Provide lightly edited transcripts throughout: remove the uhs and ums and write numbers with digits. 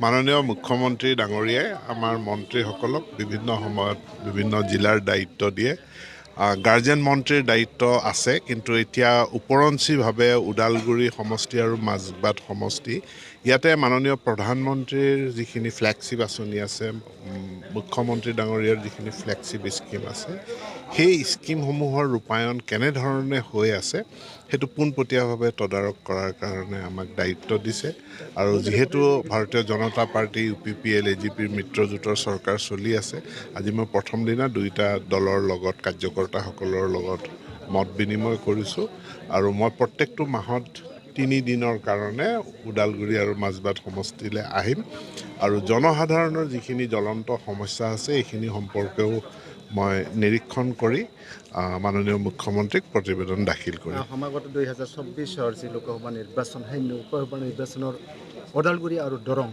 মাননীয় মুখ্যমন্ত্ৰী ডাঙৰীয়াই আমাৰ মন্ত্ৰীসকলক বিভিন্ন সময়ত বিভিন্ন জিলাৰ দায়িত্ব দিয়ে। গাৰ্জেন মন্ত্ৰীৰ দায়িত্ব আছে, কিন্তু এতিয়া ওপৰঞ্চীভাৱে ওদালগুৰি সমষ্টি আৰু মাজবাট সমষ্টি ইয়াতে মাননীয় প্ৰধানমন্ত্ৰীৰ যিখিনি ফ্লেগশ্বিপ আঁচনি আছে, মুখ্যমন্ত্ৰী ডাঙৰীয়াৰ যিখিনি ফ্লেগশ্বিপ স্কিম আছে, সেই স্কিমসমূহৰ ৰূপায়ণ কেনেধৰণে হৈ আছে সেইটো পোনপটীয়াভাৱে তদাৰক কৰাৰ কাৰণে আমাক দায়িত্ব দিছে। আৰু যিহেতু ভাৰতীয় জনতা পাৰ্টি, UPPL, AGPৰ মিত্ৰজোঁটৰ চৰকাৰ চলি আছে, আজি মই প্ৰথম দিনা দুয়োটা দলৰ লগত কাৰ্যকৰ্তাসকলৰ লগত মত বিনিময় কৰিছোঁ। আৰু মই প্ৰত্যেকটো মাহত 3 দিনৰ কাৰণে ওদালগুৰি আৰু মাজবাট সমষ্টিলৈ আহিম আৰু জনসাধাৰণৰ যিখিনি জ্বলন্ত সমস্যা আছে এইখিনি সম্পৰ্কেও মই নিৰীক্ষণ কৰি মাননীয় মুখ্যমন্ত্ৰীক প্ৰতিবেদন দাখিল কৰিম। সমাগত 2024 যি লোকসভা নিৰ্বাচন, সেই লোকসভা নিৰ্বাচনৰ ওদালগুৰি আৰু দৰং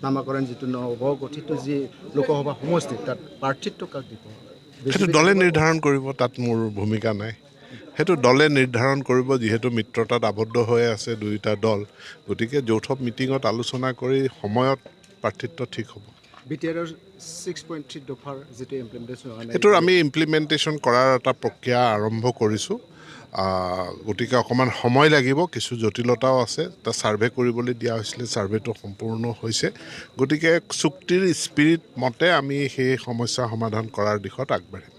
নামাকৰণ যিটো নৱগঠিত যি লোকসভা সমষ্টি, তাত প্ৰাৰ্থিত্ব কাক দিব? সেইটো দলে নিৰ্ধাৰণ কৰিব, তাত মোৰ ভূমিকা নাই। সেইটো দলে নিৰ্ধাৰণ কৰিব, যিহেতু মিত্ৰতাত আবদ্ধ হৈ আছে দুয়োটা দল। গতিকে যৌথ মিটিঙত আলোচনা কৰি সময়ত প্ৰাৰ্থিত্ব ঠিক হ'ব। BTRৰ 6.3 দফাৰ যিটো ইমপ্লিমেণ্টেশ্যন হোৱা নাই, এইটোৰ আমি ইমপ্লিমেণ্টেশ্যন কৰাৰ এটা প্ৰক্ৰিয়া আৰম্ভ কৰিছোঁ। গতিকে অকণমান সময় লাগিব, কিছু জটিলতাও আছে। এটা ছাৰ্ভে কৰিবলৈ দিয়া হৈছিলে, ছাৰ্ভেটো সম্পূৰ্ণ হৈছে। গতিকে চুক্তিৰ স্পিৰিট মতে আমি সেই সমস্যা সমাধান কৰাৰ দিশত আগবাঢ়িম।